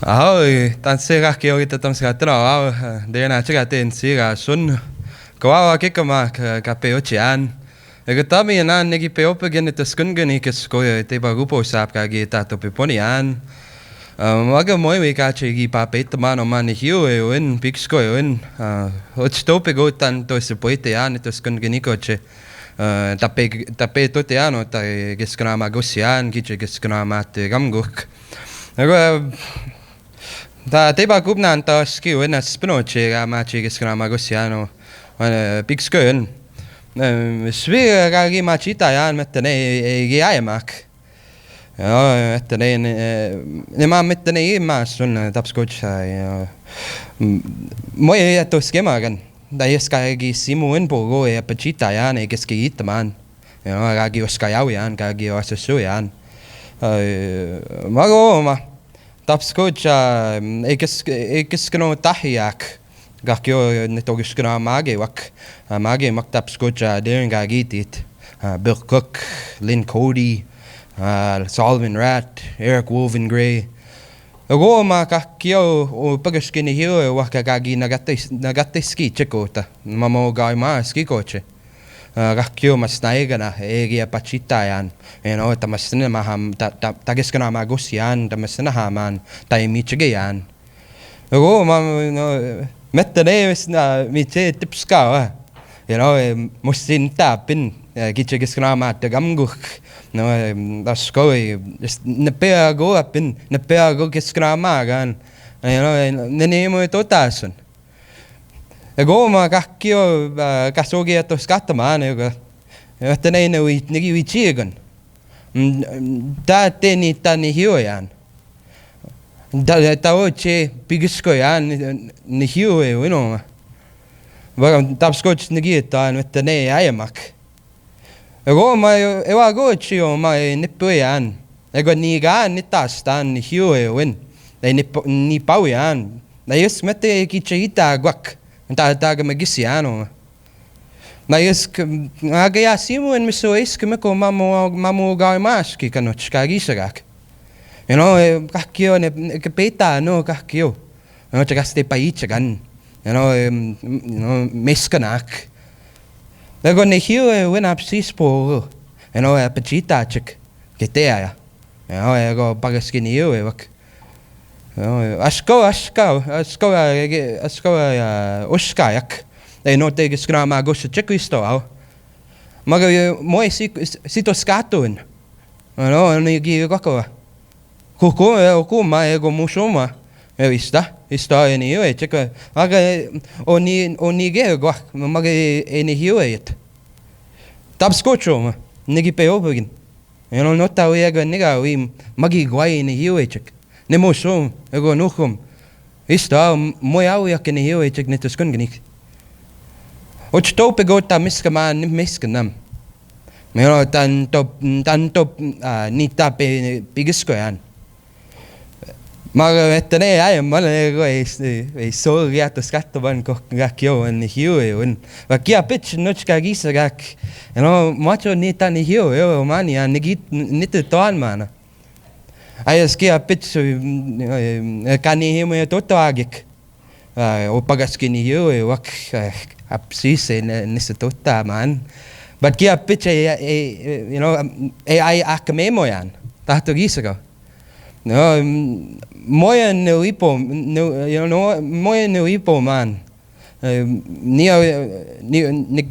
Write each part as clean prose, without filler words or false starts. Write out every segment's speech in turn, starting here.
Ahoy, tan sega kio kita tam skatro au de na chiga ten siga sun kawa ke kama ka peo chian e que tami na negi peo pe gen te skungeni ke sko te ba grupo sap ka ge ta to pe ponian maga moi we ka chigi pa pe mano man hiu e un big sko un ot stope go tan to se poete an to skungeni ko che tape to te ano ta ge skrama gosian ki che ge skrama te gamguk Da te ba gubna anta ski wena spinoche ga ma che skrama gosiano big skön sve ga gi ma chita yan metne ge aimak ja metne ne ma metne ma sun tapskoch moi to skema gan da yeska gi simuin bogo e pachita yan e geski itman ga gi oskayau yan ga gi osasu yan mago ma Tapskocha ekeskno tahiak gakyo netogeskna mage mak tapskocha deringa gitit Bill Cook, Lynn Cody, Solomon Rat, Eric Woven Gray. Ago ma kakyo o pageskini hiyo wakagagi nagate ski chekota mamo gai ma ski coche. Kakyo mas naigana egi apachita yan tamasna maham tageskana magosian tamasna haman taimichige yan go ma metne na miche tipska musin tapin gichegeskana ma tagamguk dasko nepea go apin nepea go geskana magan nenemo totasun Ego ma kakio kasogi ato skataman ego tene no nigi wichigan da teni tani hioyan da oche bigisko yan ni hioe wino ba tapskoch nigi tan tene ayamak ego ma ewa go chio ma nipoyan ego ni ga ni tastan ni hioe win ni pauyan na yes mete ki chita gwak Taga magisiano. Mas agaya simo en misois que me ko mamu gai mas que canoch kagisagak. Kakio ne que peta no kakio. No chagaste paichagan. Meskanak. Luego ne hiu when apsis po. Pachita chik que te aya. Ego pagaskini eu wak. Asko oskayak no te skrama gosh chekwisto au maga moi sito skatun ni gi gako ko ma ego mushoma ista eni eu cheka maga oni ge go maga eni hiuet tabskocho nigi peobugin no ta ego niga wi magi gwai eni hiuet Nemo so ego nuchum ista moi au ya ken hiu e technetus kungenik och tope go ta miskaman miskanam mero tan top ni tape pigisko yan maga etne ay mal ego e so ya to skatto ban ko gakio en hiu e un va kia pitch noch kagisa gak macho ni tan hiu e mani an nigit nit toan mana Ayas kia pitch kani himo toto agik o pagaskini hiu e wak apsis nisa tota man but kia pitch ai akmemo yan tahto gisago moya no ipo moya no ipo man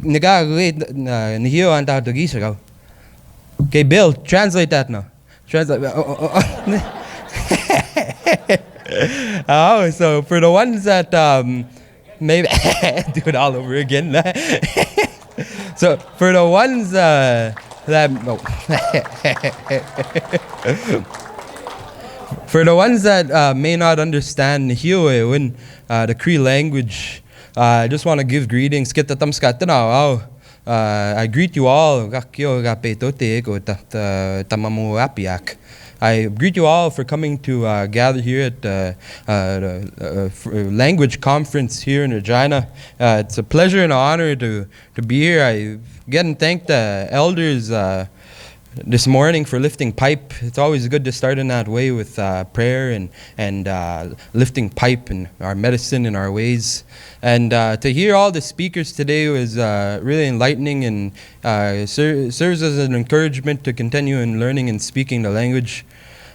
niga ni hiu an tahto gisago okay Bill translate that now so for the ones that maybe do it all over again. So for the ones for the ones that may not understand Hiwe the Cree language, I just want to give greetings. I greet you all. I greet you all for coming to gather here at the language conference here in Regina. It's a pleasure and an honor to be here. I again thank the elders this morning for lifting pipe. It's always good to start in that way with prayer and lifting pipe and our medicine and our ways. And to hear all the speakers today was really enlightening and serves as an encouragement to continue in learning and speaking the language.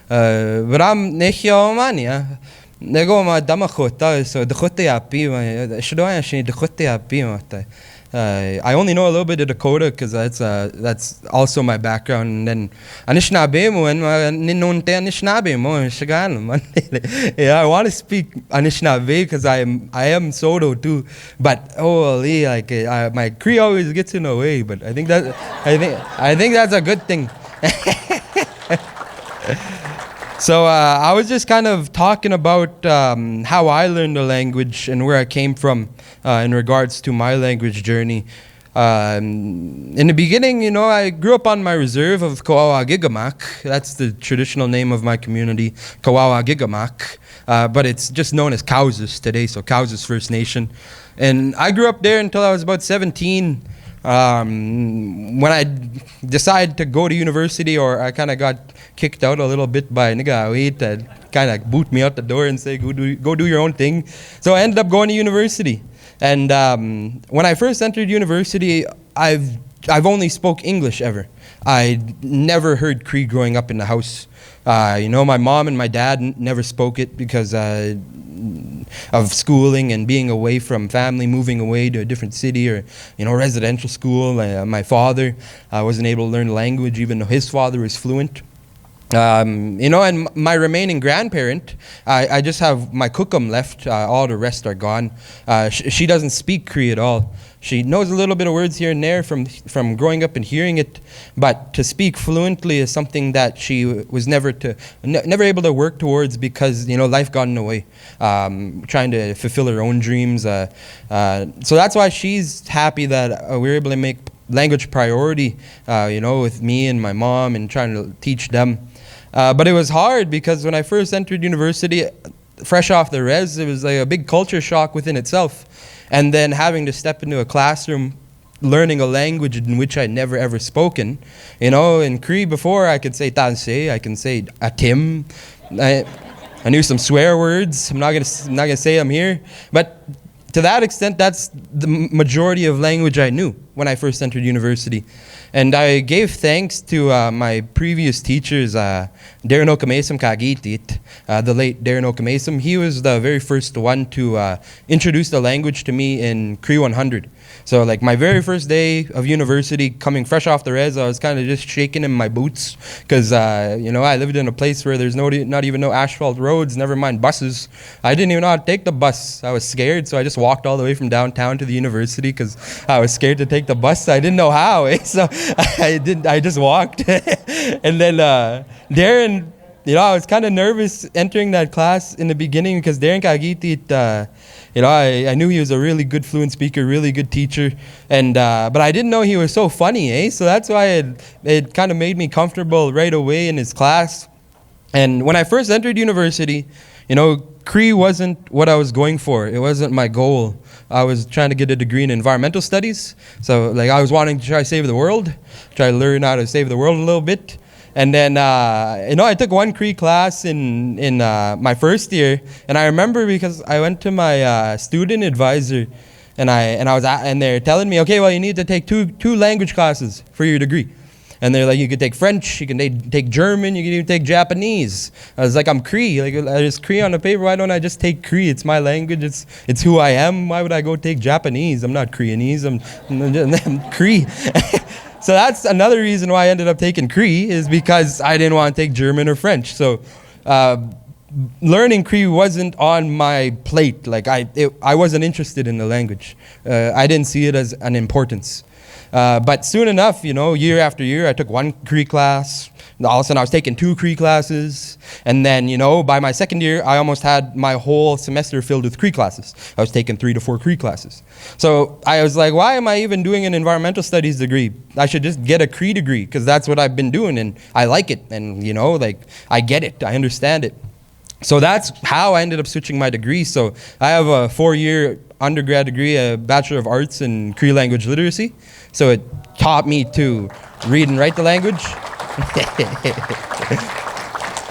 But I'm Nehiomania. Nego ma damachota, so the chote api, shdoya shini the chote api. I only know a little bit of Dakota because that's also my background. And then Anishinaabe mo and ninonte Anishinaabe mo shagan. Yeah, I want to speak Anishinaabe because I am Soto too. But holy, like my Cree always gets in the way. But I think that's a good thing. So I was just kind of talking about how I learned the language and where I came from in regards to my language journey. In the beginning, I grew up on my reserve of Kawawa-Gigamak. That's the traditional name of my community, Kawawa-Gigamak. But it's just known as Cowses today, so Cowses First Nation. And I grew up there until I was about 17. When I decided to go to university, or I kind of got kicked out a little bit by Nigawit, that kind of boot me out the door and say, go do your own thing. So I ended up going to university. And when I first entered university, I've only spoke English ever. I never heard Cree growing up in the house. My mom and my dad never spoke it because of schooling and being away from family, moving away to a different city or, residential school. My father wasn't able to learn the language even though his father was fluent. And my remaining grandparent, I just have my kukum left. All the rest are gone. She doesn't speak Cree at all. She knows a little bit of words here and there from growing up and hearing it, but to speak fluently is something that she was never able to work towards because life got in the way, trying to fulfill her own dreams. So that's why she's happy that we were able to make language priority, with me and my mom and trying to teach them. But it was hard because when I first entered university, fresh off the res, it was like a big culture shock within itself. And then having to step into a classroom, learning a language in which I'd never ever spoken. In Cree before I could say tanse, I can say atim. I knew some swear words. I'm not gonna say them here, but to that extent, that's the majority of language I knew when I first entered university. And I gave thanks to my previous teachers, Darren Okamesom Kagitit, the late Darren Okamesom. He was the very first one to introduce the language to me in Cree 100. So like my very first day of university, coming fresh off the res, I was kind of just shaking in my boots because, I lived in a place where there's not even no asphalt roads, never mind buses. I didn't even know how to take the bus. I was scared, so I just walked all the way from downtown to the university because I was scared to take the bus. I didn't know how, so I just walked. And then Darren, I was kind of nervous entering that class in the beginning because Darren Kagitit, I knew he was a really good fluent speaker, really good teacher, and but I didn't know he was so funny, So that's why it kind of made me comfortable right away in his class. And when I first entered university, Cree wasn't what I was going for. It wasn't my goal. I was trying to get a degree in environmental studies. So I was wanting to try to save the world, try to learn how to save the world a little bit. And then, I took one Cree class in my first year, and I remember because I went to my student advisor, and they're telling me, okay, well, you need to take two language classes for your degree. And they're like, you could take French, you can take German, you can even take Japanese. I was like, I'm Cree. There's Cree on the paper. Why don't I just take Cree? It's my language. It's who I am. Why would I go take Japanese? I'm not Koreanese. I'm Cree. So that's another reason why I ended up taking Cree is because I didn't want to take German or French. So learning Cree wasn't on my plate. I wasn't interested in the language. I didn't see it as an importance. But soon enough, year after year, I took one Cree class. All of a sudden, I was taking 2 Cree classes. And then, by my second year, I almost had my whole semester filled with Cree classes. I was taking 3 to 4 Cree classes. So I was like, why am I even doing an environmental studies degree? I should just get a Cree degree because that's what I've been doing. And I like it. And, I get it. I understand it. So that's how I ended up switching my degree. So I have a 4-year undergrad degree, a Bachelor of Arts in Cree Language Literacy. So it taught me to read and write the language.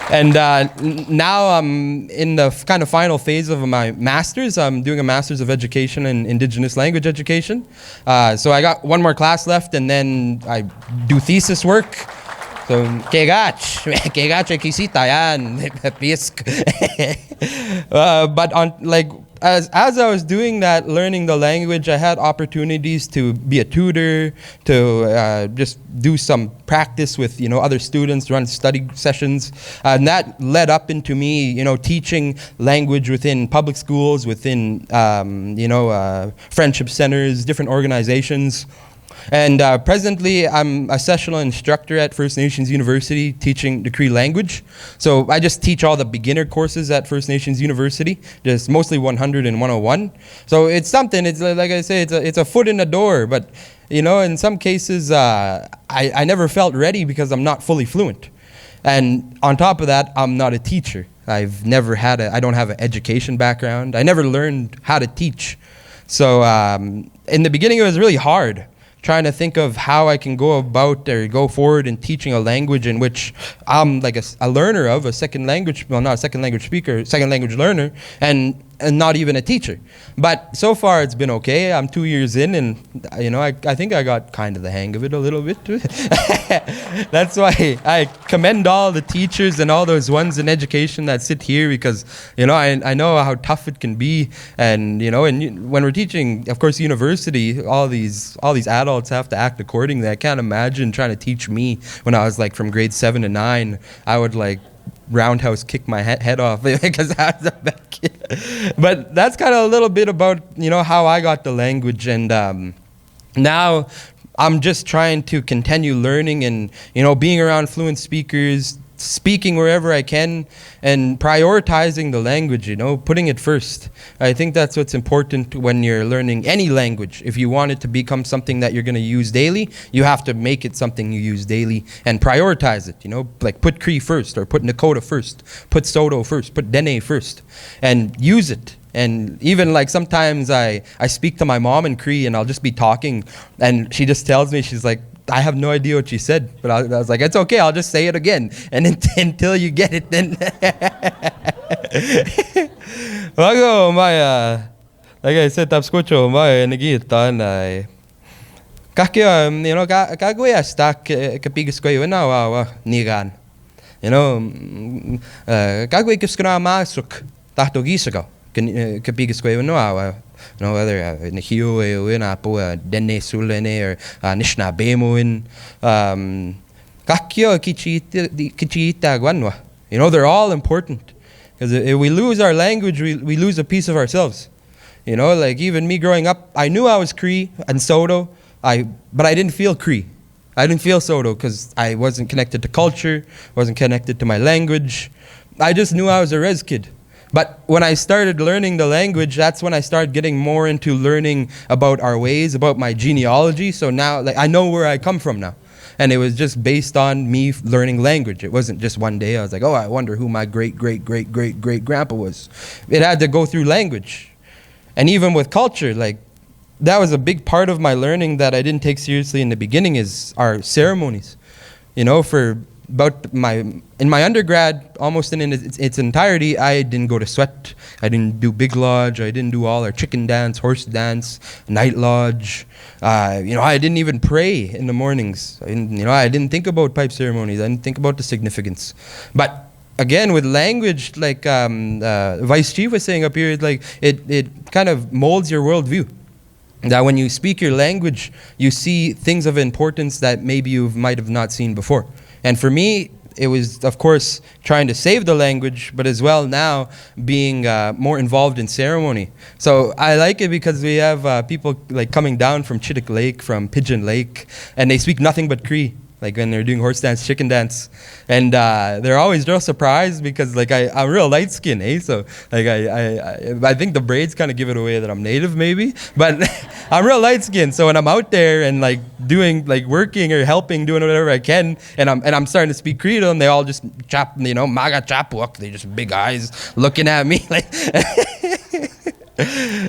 And now I'm in the kind of final phase of my master's. I'm doing a master's of education in Indigenous language education. So I got one more class left, and then I do thesis work. So, kegach kisita yan, pisk. But on like as I was doing that, learning the language, I had opportunities to be a tutor, to just do some practice with other students, run study sessions, and that led up into me teaching language within public schools, within friendship centers, different organizations. And presently, I'm a sessional instructor at First Nations University teaching the Cree language. So I just teach all the beginner courses at First Nations University, just mostly 100 and 101. So it's something, it's like I say, it's a foot in the door. But, in some cases, I never felt ready because I'm not fully fluent. And on top of that, I'm not a teacher. I don't have an education background. I never learned how to teach. So in the beginning, it was really hard, trying to think of how I can go about or go forward in teaching a language in which I'm like a learner of, not a second language speaker, second language learner, and not even a teacher. But so far it's been okay. I'm 2 years in, and I think I got kind of the hang of it a little bit. That's why I commend all the teachers and all those ones in education that sit here, because I know how tough it can be. And when we're teaching, of course, university, all these adults have to act accordingly. I can't imagine trying to teach me when I was like from grade 7 to 9. I would like roundhouse kick my head off because I was a bad kid. But that's kind of a little bit about how I got the language. And now I'm just trying to continue learning and being around fluent speakers, speaking wherever I can, and prioritizing the language, putting it first. I think that's what's important when you're learning any language. If you want it to become something that you're going to use daily, you have to make it something you use daily and prioritize it, like put Cree first, or put Nakota first, put Soto first, put Dene first, and use it. And even like sometimes I speak to my mom in Cree, and I'll just be talking, and she just tells me, she's like, I have no idea what she said, but I was like, it's okay, I'll just say it again. And until you get it, then. Wago, like I said, tapskucho, nagita na. Kakya, kagwaya stack kapigas ko yun na nigan. Kagway kiskuna masuk tahto gisako. Kapigas ko yun whether Nihio in Apo Dene Sulene or Nishna Bemoin Kakyo Kichita Guanwa. They're all important. Because if we lose our language, we lose a piece of ourselves. Like even me growing up, I knew I was Cree and Soto, but I didn't feel Cree. I didn't feel Soto because I wasn't connected to culture, wasn't connected to my language. I just knew I was a res kid. But when I started learning the language, that's when I started getting more into learning about our ways, about my genealogy. So now, like, I know where I come from now. And it was just based on me learning language. It wasn't just one day I was like, oh, I wonder who my great-great-great-great-great-grandpa was. It had to go through language. And even with culture, like, that was a big part of my learning that I didn't take seriously in the beginning, is our ceremonies. In my undergrad, almost in its entirety, I didn't go to sweat. I didn't do big lodge. I didn't do all our chicken dance, horse dance, night lodge. I didn't even pray in the mornings. I didn't think about pipe ceremonies. I didn't think about the significance. But again, with language, like Vice Chief was saying up here, it kind of molds your worldview. That when you speak your language, you see things of importance that maybe you might have not seen before. And for me, it was, of course, trying to save the language, but as well now being more involved in ceremony. So I like it because we have people like coming down from Chittick Lake, from Pigeon Lake, and they speak nothing but Cree. Like when they're doing horse dance, chicken dance. And they're always real surprised because like I'm real light skinned, eh? So like I think the braids kind of give it away that I'm native maybe. But I'm real light skinned. So when I'm out there and like doing like working or helping, doing whatever I can, and I'm starting to speak Cree to them, they all just chop, maga chapwok. They just big eyes looking at me like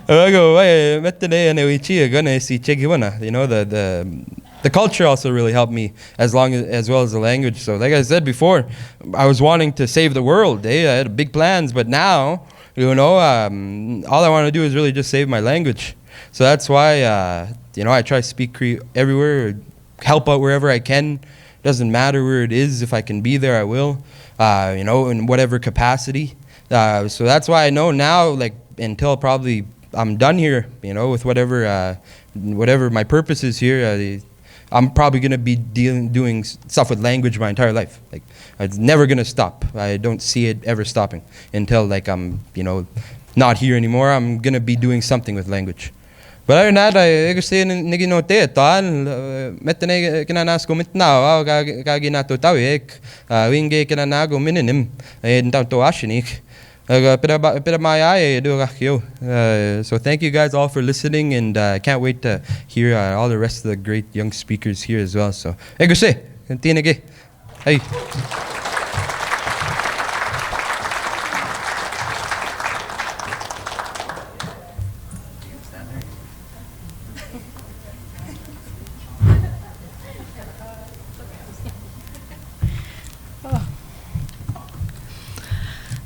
I go, the the culture also really helped me as well as the language. So like I said before, I was wanting to save the world. I had big plans, but now, all I want to do is really just save my language. So that's why, I try to speak everywhere, help out wherever I can. Doesn't matter where it is. If I can be there, I will, in whatever capacity. So that's why I know now, like, until probably I'm done here, with whatever my purpose is here, I'm probably going to be doing stuff with language my entire life. Like, it's never going to stop. I don't see it ever stopping until, like, I'm, not here anymore. I'm going to be doing something with language. But other than that, I gusto yun naginote tal metne kinanas ko mitnao kagi nato tawik winge kinanago mininim tao to ashinik so thank you guys all for listening, and I can't wait to hear all the rest of the great young speakers here as well. So hey gusto tinige hey.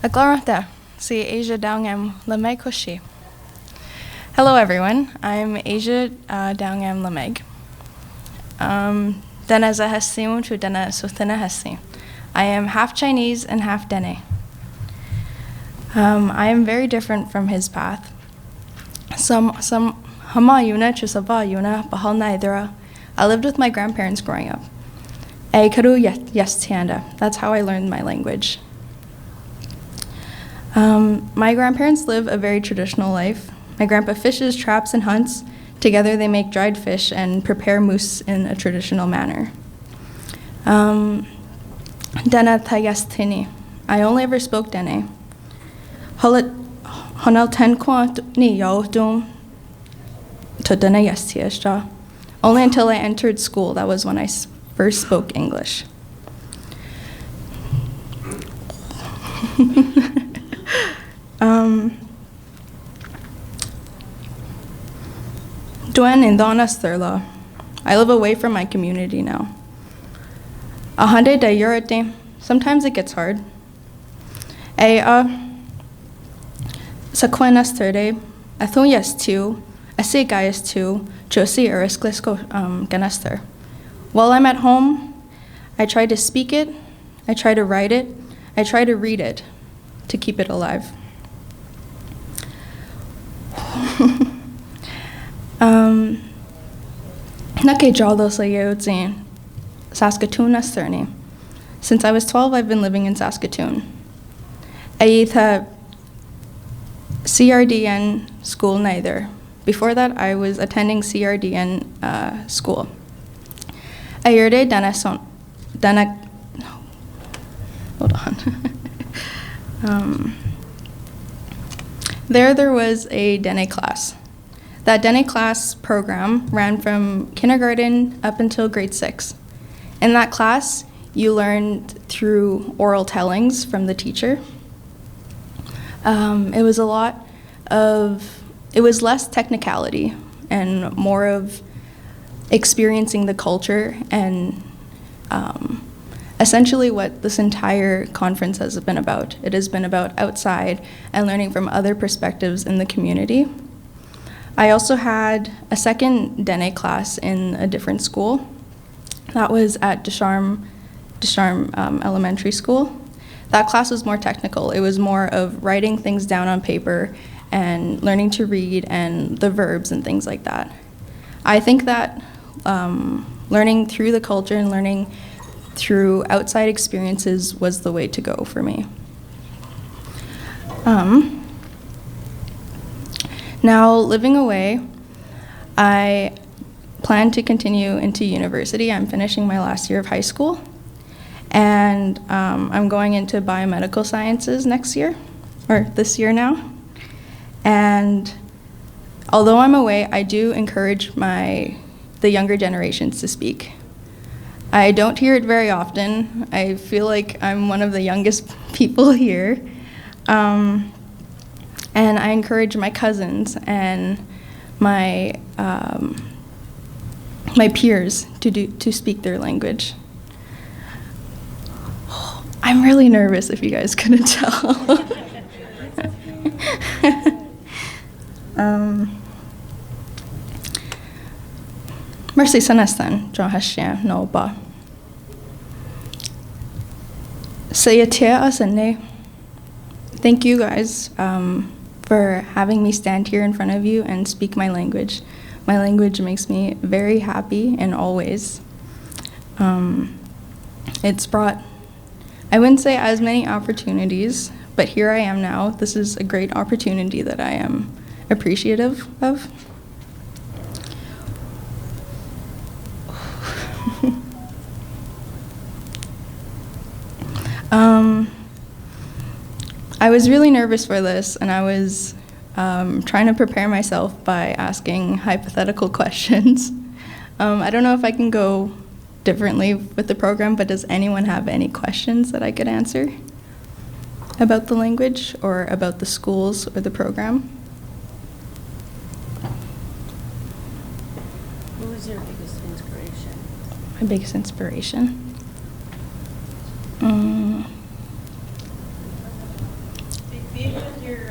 Aglarata, si Asia Daungam Lameg Hoshi. Hello everyone, I'm Asia Daungam Lameg. Dana Zahasim to Dana Suthana Hasi. I am half Chinese and half Dene. I am very different from his path. Some Hamayuna Chusavayuna Bahal Naidra. I lived with my grandparents growing up. Karu yes tianda. That's how I learned my language. My grandparents live a very traditional life. My grandpa fishes, traps, and hunts. Together they make dried fish and prepare moose in a traditional manner. Dana Tayastini. I only ever spoke Dene. Honel ten kwant ni yo dum to Dana Yastiashta. Only until I entered school, that was when I first spoke English. Duen in Donas Thurla. I live away from my community now. Ahande de Yurate. Sometimes it gets hard. Saquenas Thurde. Athunias too. Ase Gaius too. Josie Erisklisko Ganaster. While I'm at home, I try to speak it, I try to write it, I try to read it to keep it alive. Nake Jalo Sayotzin, Saskatoon Asterni. Since I was 12, I've been living in Saskatoon. Ayitha CRDN school neither. Before that, I was attending CRDN school. Ayurde Dana, hold on. There was a Dene class. That Dene class program ran from kindergarten up until grade 6. In that class, you learned through oral tellings from the teacher. It was less technicality and more of experiencing the culture and essentially what this entire conference has been about. It has been about outside and learning from other perspectives in the community. I also had a second Dene class in a different school. That was at Descharmes Elementary School. That class was more technical. It was more of writing things down on paper and learning to read and the verbs and things like that. I think that learning through the culture and learning through outside experiences was the way to go for me. Now, living away, I plan to continue into university. I'm finishing my last year of high school, and I'm going into biomedical sciences next year, or this year now. And although I'm away, I do encourage the younger generations to speak. I don't hear it very often. I feel like I'm one of the youngest people here. And I encourage my cousins and my my peers to speak their language. I'm really nervous, if you guys couldn't tell. Merci sanastan, John Hashem, no ba. Sayatia asane. Thank you guys for having me stand here in front of you and speak my language. My language makes me very happy in all ways. It's brought, I wouldn't say as many opportunities, but here I am now. This is a great opportunity that I am appreciative of. I was really nervous for this, and I was trying to prepare myself by asking hypothetical questions. I don't know if I can go differently with the program, but does anyone have any questions that I could answer about the language or about the schools or the program? Who was your biggest inspiration? My biggest inspiration? Being that you're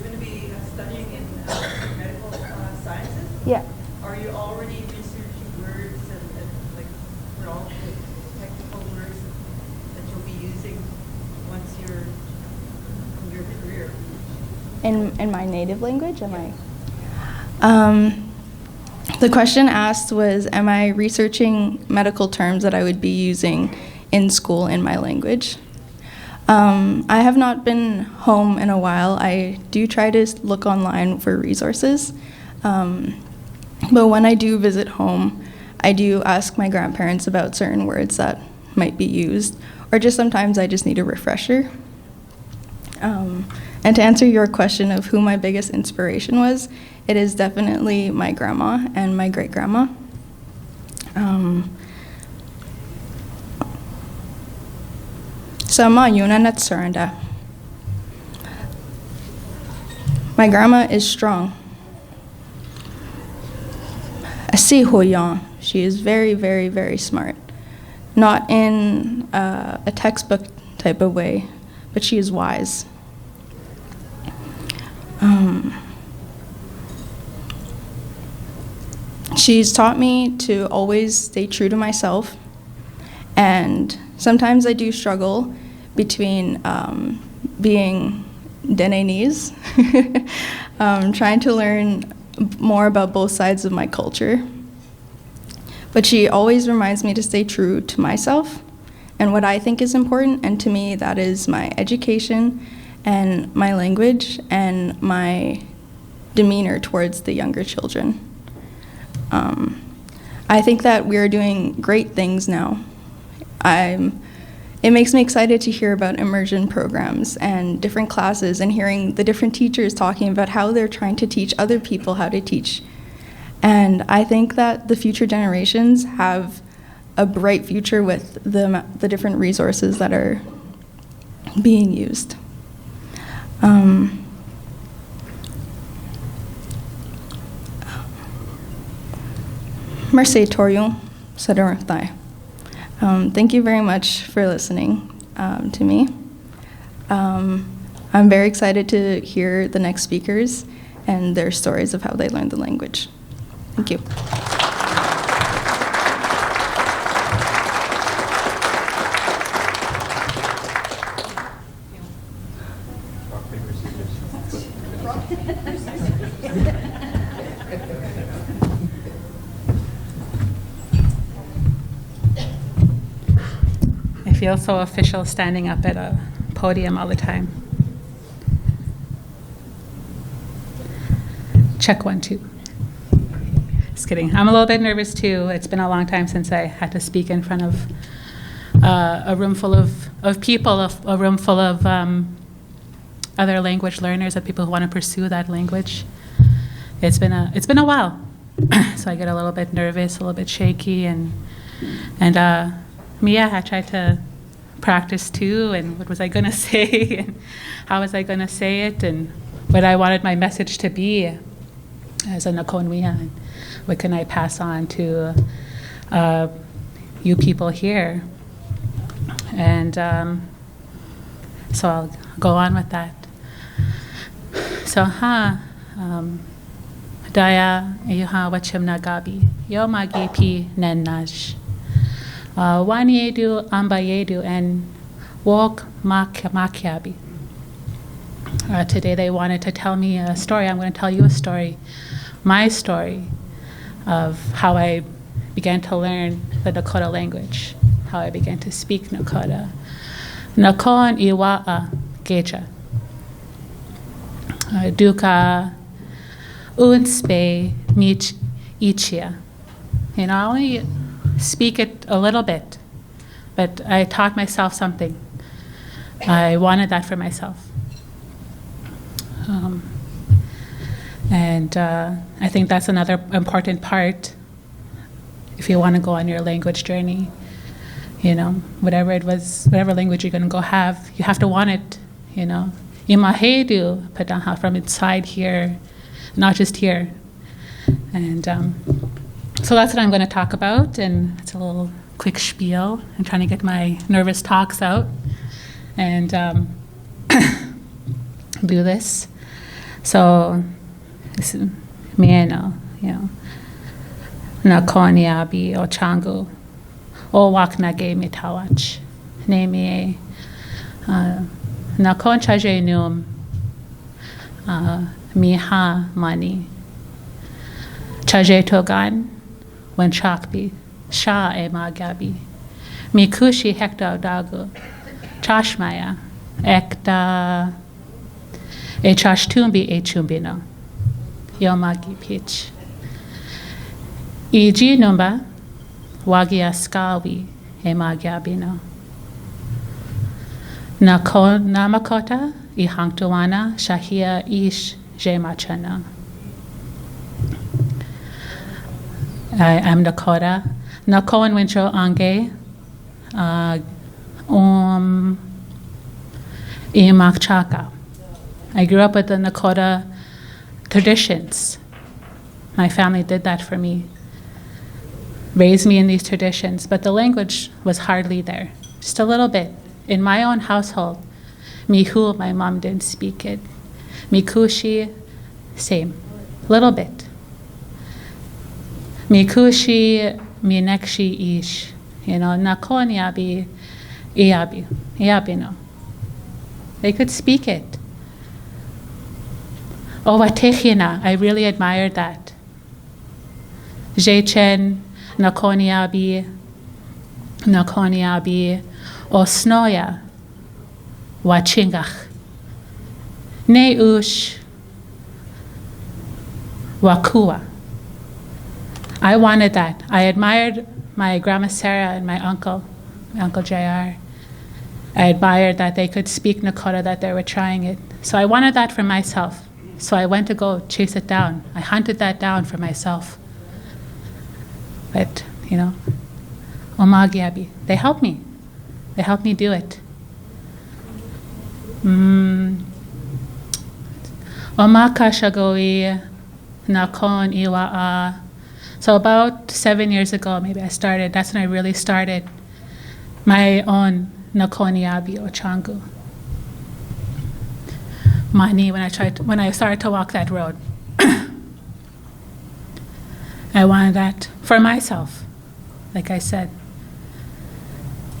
going to be studying in medical sciences, Yeah. are you already researching words and like for all the technical words that you'll be using once you're in your career? In my native language, the question asked was, am I researching medical terms that I would be using in school in my language? I have not been home in a while. I do try to look online for resources, but when I do visit home, I do ask my grandparents about certain words that might be used, or just sometimes I just need a refresher. And to answer your question of who my biggest inspiration was, it is definitely my grandma and my great-grandma. Sama yuna nat surrender. My grandma is strong. Asi hoyan. She is very, very, very smart. Not in a textbook type of way, but she is wise. She's taught me to always stay true to myself, and sometimes I do struggle between being Denenese, trying to learn more about both sides of my culture. But she always reminds me to stay true to myself and what I think is important, and to me that is my education and my language and my demeanor towards the younger children. I think that we are doing great things now. It makes me excited to hear about immersion programs and different classes and hearing the different teachers talking about how they're trying to teach other people how to teach. And I think that the future generations have a bright future with the different resources that are being used. Mercy Torium, Sadarthai. Thank you very much for listening to me. I'm very excited to hear the next speakers and their stories of how they learned the language. Thank you. I feel so official standing up at a podium all the time. Check 1, 2. Just kidding. I'm a little bit nervous too. It's been a long time since I had to speak in front of a room full of people, a room full of other language learners, of people who want to pursue that language. It's been a while, so I get a little bit nervous, a little bit shaky, and Mia, I tried to practice too, and what was I going to say, and how was I going to say it, and what I wanted my message to be. as a Nakonwea, and what can I pass on to you people here? And so I'll go on with that. So Daya Yuha Wachimna Gabi, Yomagi Pi Nenaj. Waniedu Ambayedu and Walk Makyabi. Today they wanted to tell me a story. I'm going to tell you a story, my story of how I began to learn the Nakota language, how I began to speak Nakota. Nakon Iwa'a Geja. Duka Unspe Mich Ichia. You know, I only speak it a little bit, but I taught myself something. I wanted that for myself. And I think that's another important part if you want to go on your language journey. You know, whatever it was, whatever language you're going to go have, you have to want it, you know. Imahedu Padaha, from inside here, not just here. And so that's what I'm going to talk about, and it's a little quick spiel. I'm trying to get my nervous talks out and do this. So, this is Mieno, you know, Nakoniabi o Changu, o Waknage Mitawach, Name Nakon Chaje Num, Miha Mani, Chaje Togan, when Chakbi, Sha e Magabi, Mikushi Hekta Dagu, Chashmaya, Ekta. E chashtumbi e chumbino. Yomagi pitch. Iji numba wagia skawi e magyabino. Namakota I hangtuana shahia ish jemachana. I am Nakota. Nakoan wincho ange imakchaka. I grew up with the Nakota traditions. My family did that for me, raised me in these traditions, but the language was hardly there, just a little bit. In my own household, Mihu, my mom didn't speak it. Mikushi, same, little bit. Mikushi, minekshi ish, you know, Nakoniabi, iabino. They could speak it. Owatechina, I really admired that. Jechen, Nakoniabi, Osnoya, Wachingach, Neush, Wakua. I wanted that. I admired my grandma Sarah and my uncle JR. I admired that they could speak Nakota, that they were trying it. So I wanted that for myself. So I went to go chase it down. I hunted that down for myself. But, you know, Omagiabi, they helped me. They helped me do it. Omakashagoi Nakon Iwa'a. So about 7 years ago, maybe I started, that's when I really started my own Nakoniabi or Changu. Mani, when I started to walk that road. I wanted that for myself, like I said.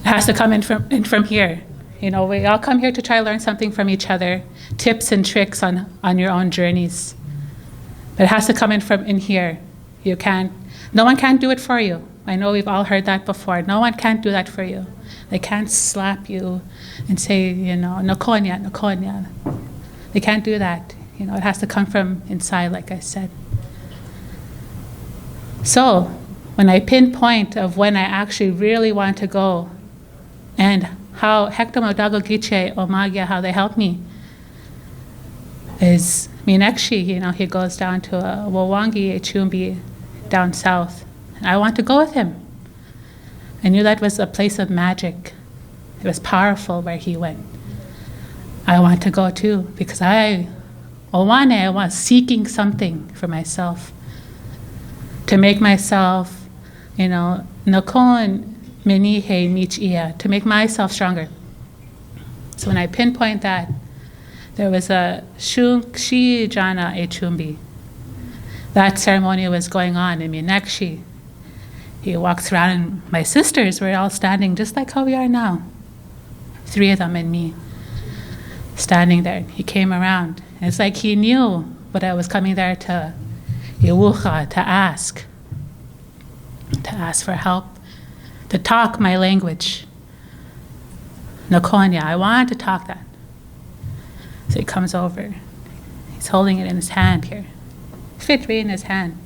It has to come in from here. You know, we all come here to try to learn something from each other, tips and tricks on your own journeys. But it has to come in here. No one can do it for you. I know we've all heard that before. No one can do that for you. They can't slap you and say, you know, Nakonya. They can't do that. You know, it has to come from inside, like I said. So, when I pinpoint of when I actually really want to go, and how Hector Modago Giche Omagia, how they helped me, is Minekshi, you know, he goes down to Wawangi Echumbi down south. I want to go with him. I knew that was a place of magic. It was powerful where he went. I want to go too, because I Owane, I was seeking something for myself. To make myself, nakon menihe michia, to make myself stronger. So when I pinpoint that, there was a shungshi jana echumbi. That ceremony was going on in Minakshi. He walks around and my sisters were all standing just like how we are now. 3 of them and me, standing there. He came around. And it's like he knew what I was coming there to Iwucha, to ask for help, to talk my language. Nakonya, I want to talk that. So he comes over. He's holding it in his hand here. Fit right in his hand.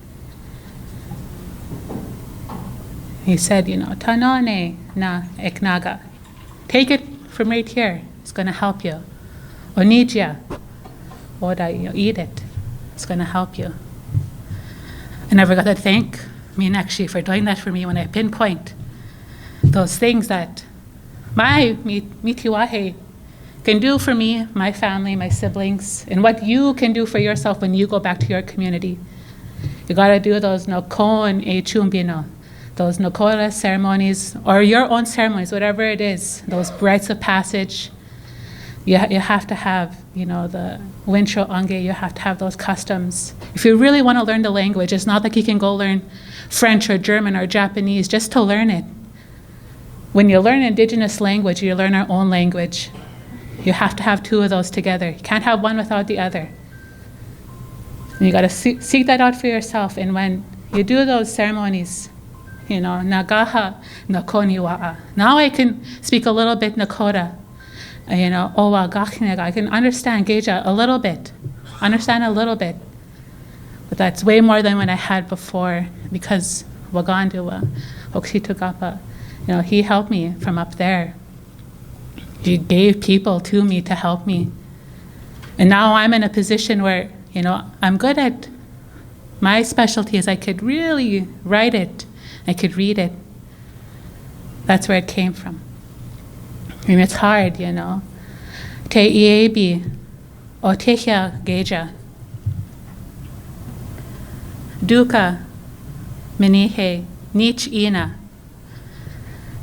He said, Tanone na eknaga. Take it from right here. It's going to help you. Onijia. Oda, eat it. It's going to help you. I never got to thank Meenakshi for doing that for me when I pinpoint those things that my mitiwahe can do for me, my family, my siblings, and what you can do for yourself when you go back to your community. You got to do those nokon e chumbino, those nokora ceremonies, or your own ceremonies, whatever it is, those rites of passage. You have to have, the Winsho Ange, you have to have those customs. If you really want to learn the language, it's not like you can go learn French or German or Japanese just to learn it. When you learn indigenous language, you learn our own language. You have to have 2 of those together. You can't have one without the other. And you got to seek that out for yourself. And when you do those ceremonies, nagaha nakoniwa'a. Now I can speak a little bit Nakota. Owa gachnega. I can understand Geja a little bit. But that's way more than what I had before because Waganduwa, Oksitugapa, he helped me from up there. He gave people to me to help me. And now I'm in a position where, I'm good at, my specialty is I could really write it. I could read it. That's where it came from. I mean, it's hard, Te iebi, o tehia geja. Duka, minihe, nich ina.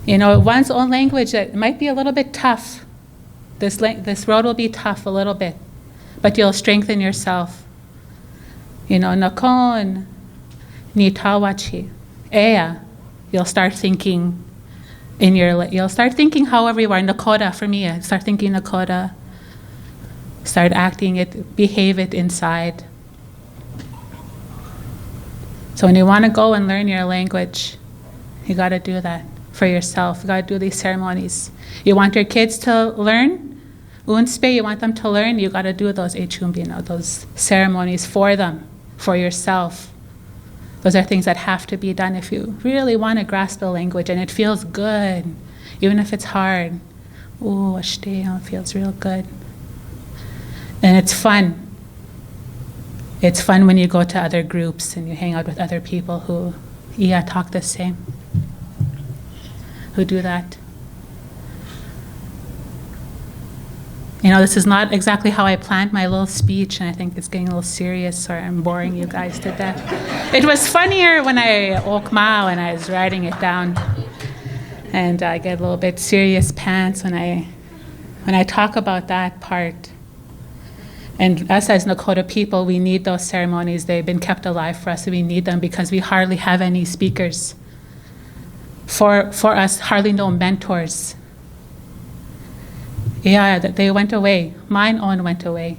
One's own language, it might be a little bit tough. This road will be tough a little bit, but you'll strengthen yourself. Nakon ni tawachi, ea. You'll start thinking you'll start thinking however you are. Nakota for me, start thinking Nakota. Start acting it, behave it inside. So when you want to go and learn your language, you got to do that for yourself. You got to do these ceremonies. You want your kids to learn, unspe, you want them to learn, you got to do those echumbino, those ceremonies for them, for yourself. Those are things that have to be done if you really want to grasp the language and it feels good, even if it's hard. Ooh, it feels real good. And it's fun. It's fun when you go to other groups and you hang out with other people who talk the same, who do that. This is not exactly how I planned my little speech, and I think it's getting a little serious, or I'm boring you guys to death. It was funnier when I okma, when I was writing it down, and I get a little bit serious pants when I talk about that part. And us as Nakota people, we need those ceremonies. They've been kept alive for us, and we need them because we hardly have any speakers. For us, hardly no mentors. Yeah, they went away. Mine own went away.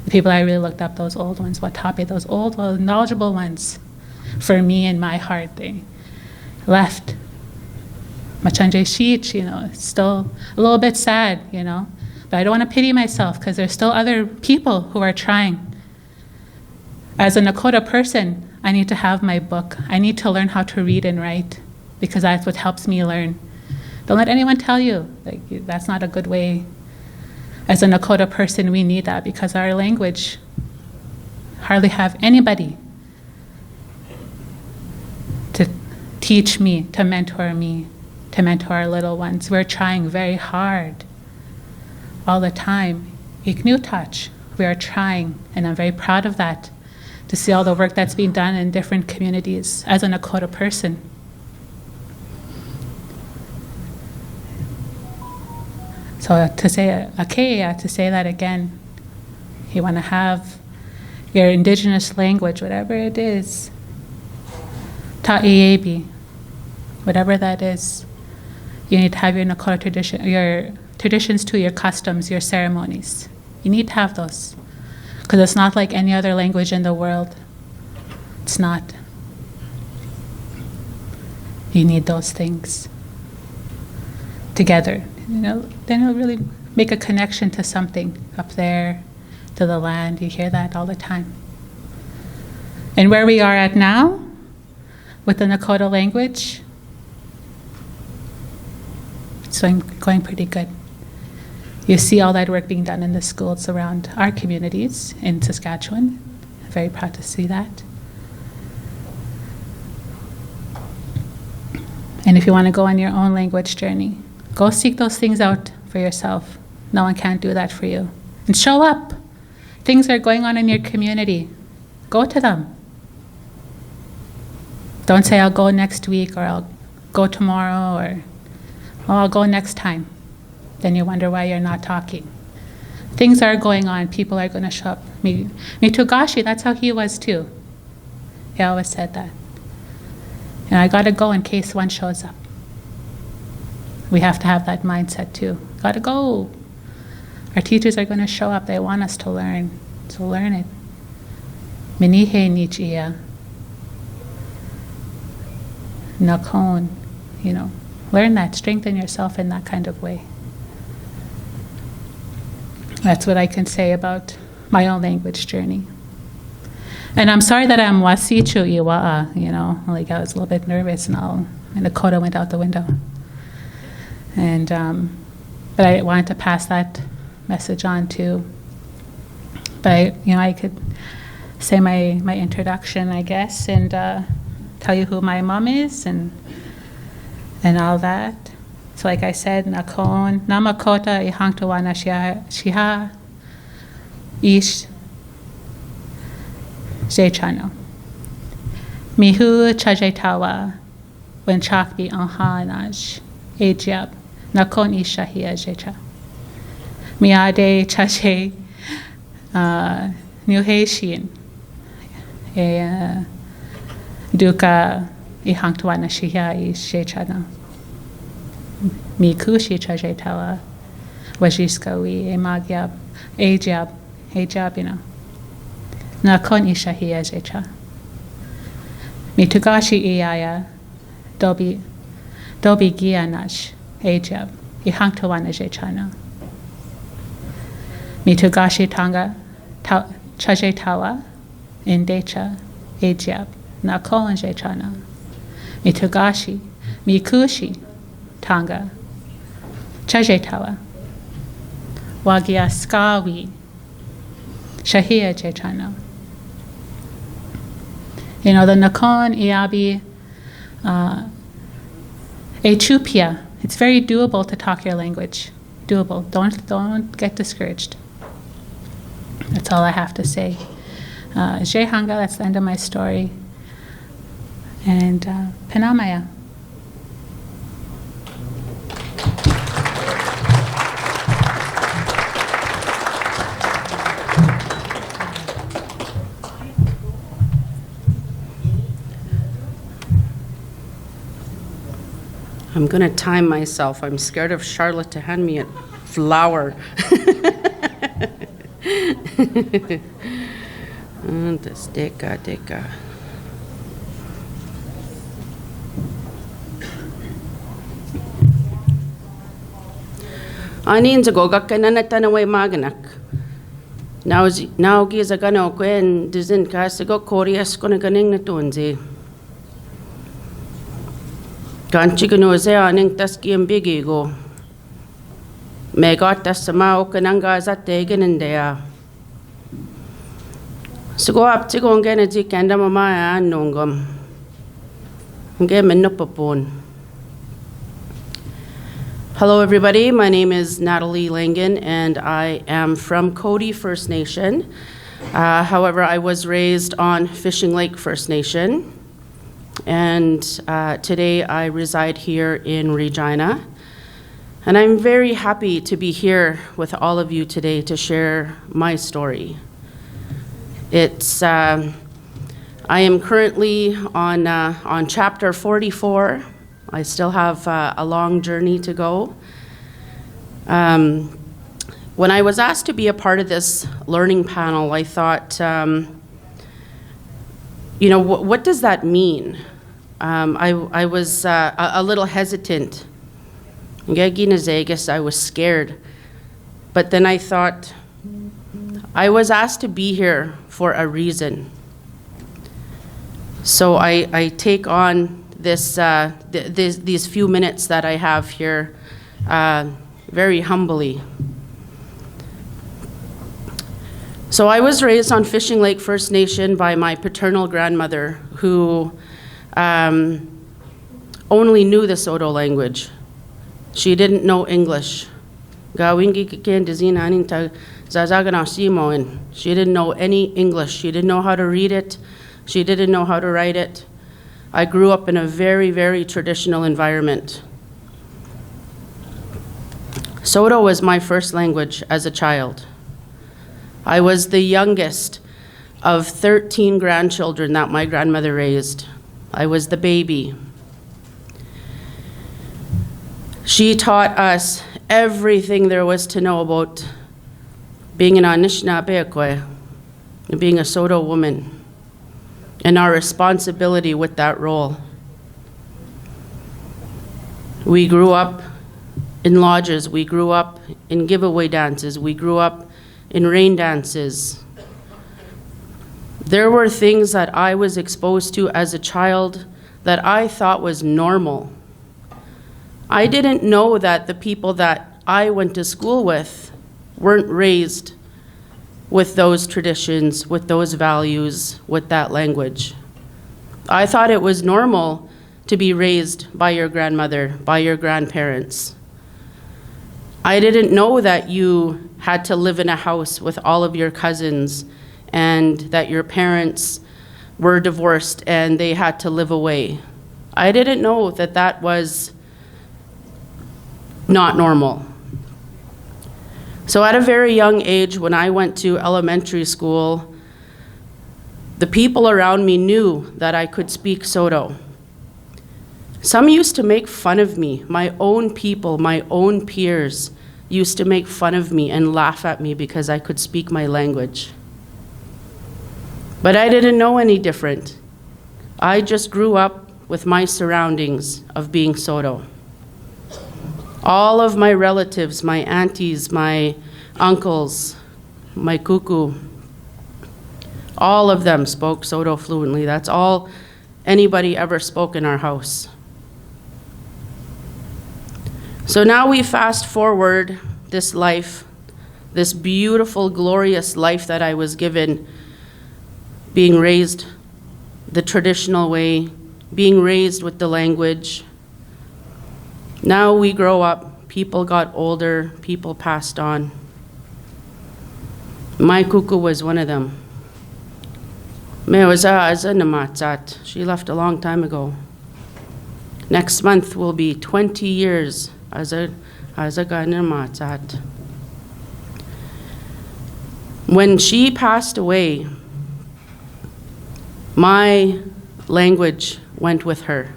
The people I really looked up, those old ones, Watape, those old, knowledgeable ones. For me and my heart, they left. Machanje Shich, it's still a little bit sad, But I don't want to pity myself because there's still other people who are trying. As a Nakota person, I need to have my book. I need to learn how to read and write because that's what helps me learn. Don't let anyone tell you that's not a good way. As a Nakota person, we need that because our language hardly have anybody to teach me, to mentor our little ones. We're trying very hard all the time. Iknutach, We are trying, and I'm very proud of that, to see all the work that's being done in different communities as an Nakota person. So to say Akeia, to say that again, you want to have your indigenous language, whatever it is, Ta'iebi, whatever that is, you need to have your Nakota tradition, your traditions too, your customs, your ceremonies. You need to have those, because it's not like any other language in the world. It's not. You need those things together. You know, then it'll really make a connection to something up there, to the land. You hear that all the time. And where we are at now, with the Nakota language, it's going pretty good. You see all that work being done in the schools around our communities in Saskatchewan. I'm very proud to see that. And if you want to go on your own language journey, go seek those things out for yourself. No one can do that for you. And show up. Things are going on in your community. Go to them. Don't say, I'll go next week, or I'll go tomorrow, or I'll go next time. Then you wonder why you're not talking. Things are going on. People are going to show up. Mitugashi, that's how he was too. He always said that. And I got to go in case one shows up. We have to have that mindset too. Got to go. Our teachers are going to show up. They want us to learn. So learn it. Minihe nichia. Nakon. You know, learn that. Strengthen yourself in that kind of way. That's what I can say about my own language journey. And I'm sorry that I'm wasichu iwa'a, you know, like I was a little bit nervous and the Nakota went out the window. And, but I wanted to pass that message on too. But, I could say my introduction, I guess, and tell you who my mom is and all that. So like I said, Nakon, Namakota ihangtawana shiha ish jechano. Mihu chajetawa when chakbi anhanaj ejab. Nakon ishahia jecha. Miade chache nuheshin. Duka ihangtawana shiha ish jechano. Mikushi chajetawa wajiskawi emagyab ejab Nakon ishahia jecha. Mitugashi iaya dobi gianash ejab ihangtawana jechana. Mitugashi tanga chajetawa indecha ejab nakon jechana. Mitugashi mikushi tanga chajetawa wagiaskawi shahia jechana. The Nakon Iabi Echupia. It's very doable to talk your language. Doable. Don't get discouraged. That's all I have to say. Jehanga, that's the end of my story. And Penamaya. I'm going to time myself. I'm scared of Charlotte to hand me a flower. Das deka. Anin sa gogak ka na natanaway maganak. Now giza gano ko en dizin ka sa go Koreas ko na ganing natunzi. Kanchi gano ze aning taski ang bigi go. Megot tas sama o kananga za tegen indaya. Sigo up tigo ang gana di kanda mamaya nungam. Ang gana menopapon. Hello, everybody. My name is Natalie Langen, and I am from Cody First Nation. However, I was raised on Fishing Lake First Nation, and today I reside here in Regina. And I'm very happy to be here with all of you today to share my story. I am currently on chapter 44. I still have a long journey to go. When I was asked to be a part of this learning panel, I thought, what does that mean? I was a little hesitant. I was scared. But then I thought, I was asked to be here for a reason. So I take on these few minutes that I have here very humbly. So I was raised on Fishing Lake First Nation by my paternal grandmother, who only knew the Soto language. She didn't know English. She didn't know any English. She didn't know how to read it. She didn't know how to write it. I grew up in a very, very traditional environment. Soto was my first language as a child. I was the youngest of 13 grandchildren that my grandmother raised. I was the baby. She taught us everything there was to know about being an Anishinaabe, being a Soto woman, and our responsibility with that role. We grew up in lodges, we grew up in giveaway dances, we grew up in rain dances. There were things that I was exposed to as a child that I thought was normal. I didn't know that the people that I went to school with weren't raised with those traditions, with those values, with that language. I thought it was normal to be raised by your grandmother, by your grandparents. I didn't know that you had to live in a house with all of your cousins and that your parents were divorced and they had to live away. I didn't know that that was not normal. So at a very young age, when I went to elementary school, the people around me knew that I could speak Soto. Some used to make fun of me. My own people, my own peers used to make fun of me and laugh at me because I could speak my language. But I didn't know any different. I just grew up with my surroundings of being Soto. All of my relatives, my aunties, my uncles, my kuku, all of them spoke Soto fluently. That's all anybody ever spoke in our house. So now we fast forward this life, this beautiful, glorious life that I was given, being raised the traditional way, being raised with the language. Now we grow up, people got older, people passed on. My kuku was one of them. She left a long time ago. Next month will be 20 years as a namatzat. When she passed away, my language went with her.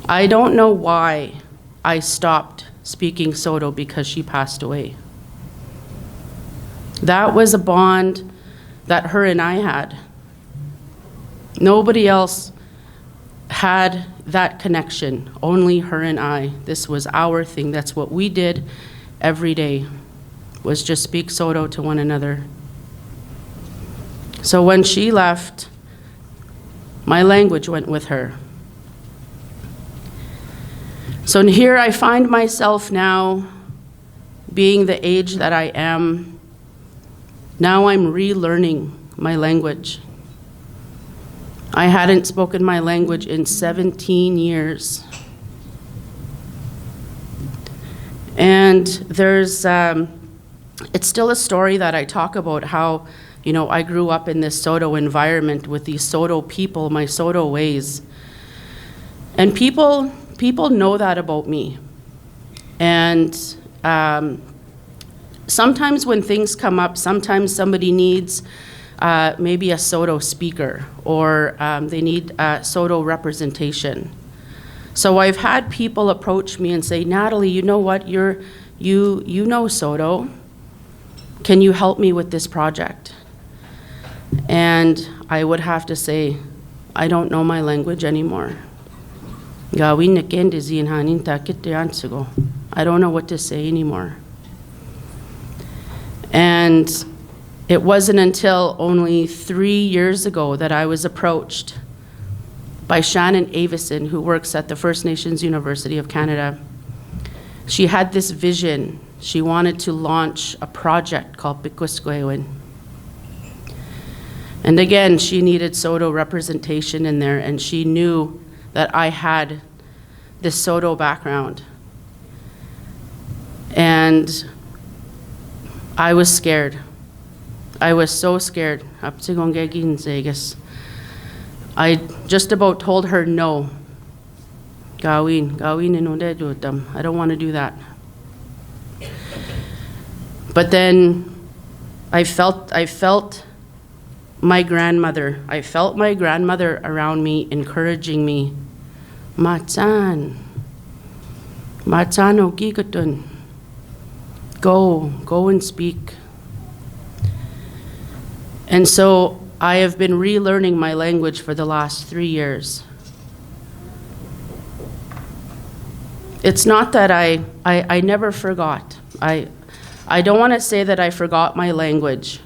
I don't know why I stopped speaking Soto because she passed away. That was a bond that her and I had. Nobody else had that connection, only her and I. This was our thing. That's what we did every day, was just speak Soto to one another. So when she left, my language went with her. So here I find myself now, being the age that I am. Now I'm relearning my language. I hadn't spoken my language in 17 years. And there's, it's still a story that I talk about how, you know, I grew up in this Soto environment with these Soto people, my Soto ways. And people know that about me. And sometimes when things come up, sometimes somebody needs maybe a Soto speaker, or they need Soto representation. So I've had people approach me and say, Natalie, you know what, you know Soto. Can you help me with this project? And I would have to say, I don't know my language anymore. I don't know what to say anymore. And it wasn't until only 3 years ago that I was approached by Shannon Avison, who works at the First Nations University of Canada. She had this vision. She wanted to launch a project called Pikuskwewin. And again, she needed Soto representation in there, and she knew that I had this Soto background. And I was scared. I was so scared. I just about told her no. I don't want to do that. But then I felt my grandmother. I felt my grandmother around me, encouraging me. Go and speak. And so I have been relearning my language for the last 3 years. It's not that I never forgot. I don't want to say that I forgot my language,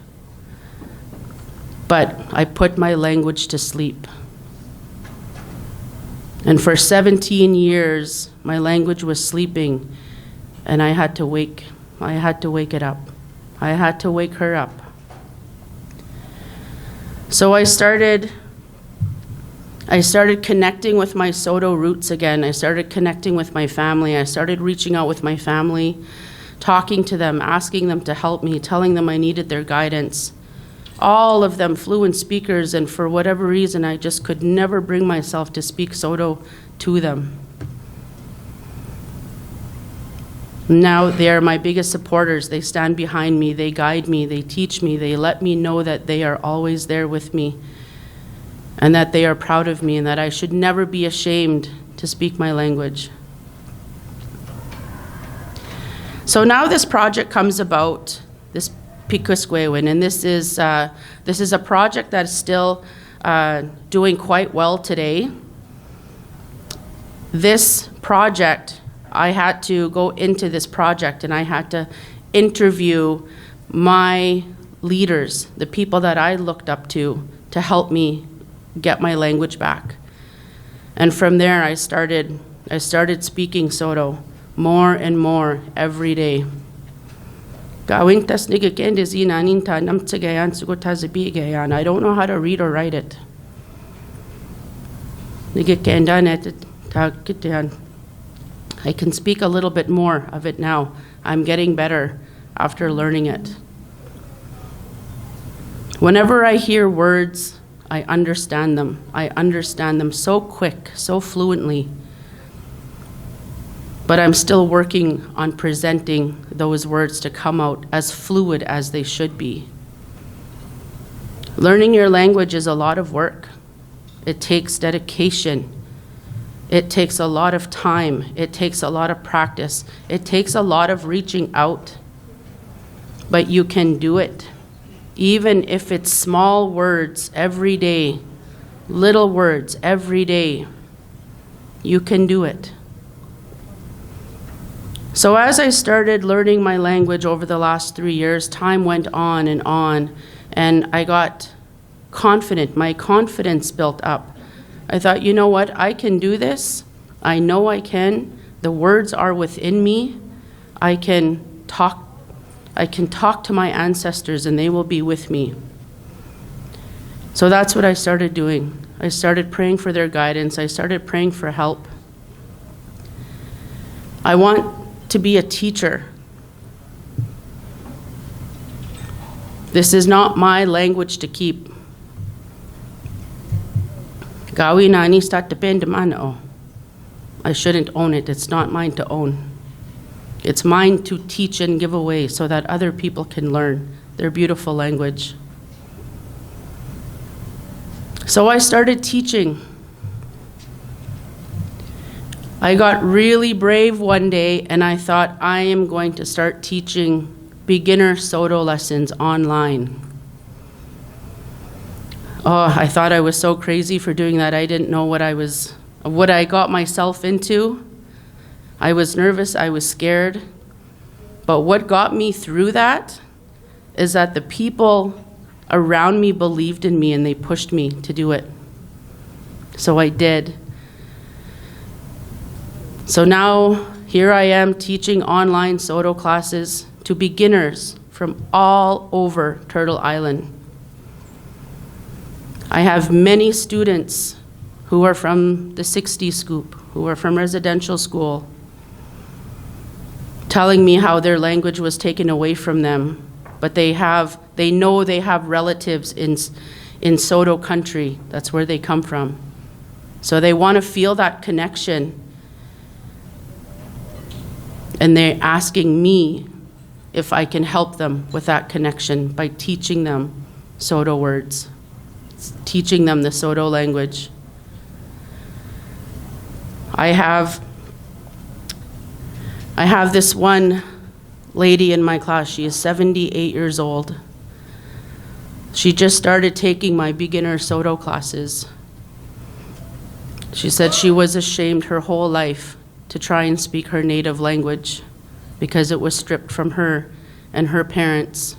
but I put my language to sleep. And for 17 years, my language was sleeping, and I had to wake it up. I had to wake her up. So I started connecting with my Soto roots again. I started connecting with my family. I started reaching out with my family, talking to them, asking them to help me, telling them I needed their guidance. All of them fluent speakers, and for whatever reason, I just could never bring myself to speak Soto to them. Now they are my biggest supporters. They stand behind me, they guide me, they teach me, they let me know that they are always there with me, and that they are proud of me, and that I should never be ashamed to speak my language. So now this project comes about, this Pikuskwewin, and this is a project that is still doing quite well today. This project, I had to go into this project and I had to interview my leaders, the people that I looked up to help me get my language back. And from there I started speaking Soto more and more every day. I don't know how to read or write it. I can speak a little bit more of it now. I'm getting better after learning it. Whenever I hear words, I understand them. I understand them so quick, so fluently. But I'm still working on presenting those words to come out as fluid as they should be. Learning your language is a lot of work. It takes dedication. It takes a lot of time. It takes a lot of practice. It takes a lot of reaching out. But you can do it. Even if it's small words every day, little words every day, you can do it. So as I started learning my language over the last 3 years, time went on, and I got confident. My confidence built up. I thought, you know what, I can do this. I know I can. The words are within me. I can talk to my ancestors and they will be with me. So that's what I started doing. I started praying for their guidance. I started praying for help. I want to be a teacher. This is not my language to keep. Gawi nani stat depend mano. I shouldn't own it. It's not mine to own. It's mine to teach and give away so that other people can learn their beautiful language. So I started teaching. I got really brave one day and I thought I am going to start teaching beginner Soto lessons online. Oh, I thought I was so crazy for doing that. I didn't know what I got myself into. I was nervous, I was scared. But what got me through that is that the people around me believed in me and they pushed me to do it. So I did. So now here I am teaching online Soto classes to beginners from all over Turtle Island. I have many students who are from the 60 Scoop, who are from residential school, telling me how their language was taken away from them, but they know they have relatives in Soto country. That's where they come from. So they want to feel that connection. And they're asking me if I can help them with that connection by teaching them Soto words, teaching them the Soto language. I have this one lady in my class. She is 78 years old. She just started taking my beginner Soto classes. She said she was ashamed her whole life to try and speak her native language because it was stripped from her and her parents.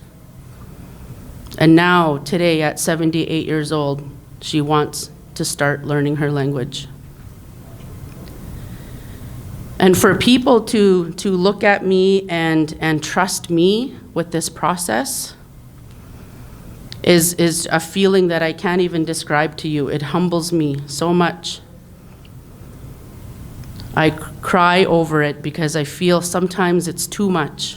And now, today, at 78 years old, she wants to start learning her language. And for people to look at me and trust me with this process is a feeling that I can't even describe to you. It humbles me so much. I cry over it because I feel sometimes it's too much.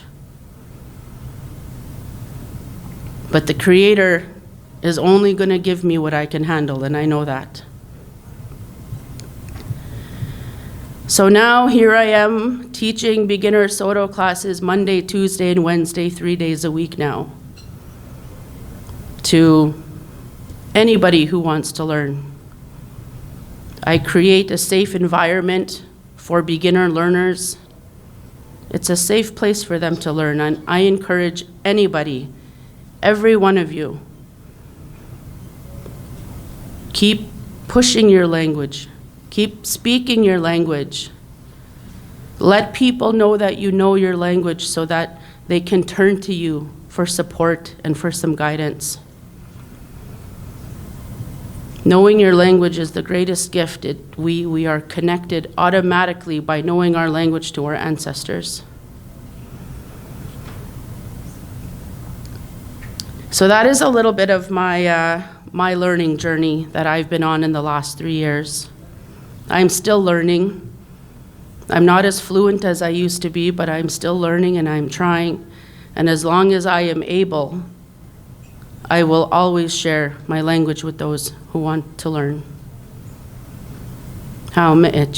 But the Creator is only going to give me what I can handle, and I know that. So now here I am teaching beginner Soto classes Monday, Tuesday, and Wednesday, 3 days a week now, to anybody who wants to learn. I create a safe environment for beginner learners. It's a safe place for them to learn, and I encourage anybody, every one of you, keep pushing your language. Keep speaking your language. Let people know that you know your language so that they can turn to you for support and for some guidance. Knowing your language is the greatest gift. We are connected automatically by knowing our language to our ancestors. So that is a little bit of my learning journey that I've been on in the last 3 years. I'm still learning. I'm not as fluent as I used to be, but I'm still learning and I'm trying. And as long as I am able, I will always share my language with those who want to learn. How me et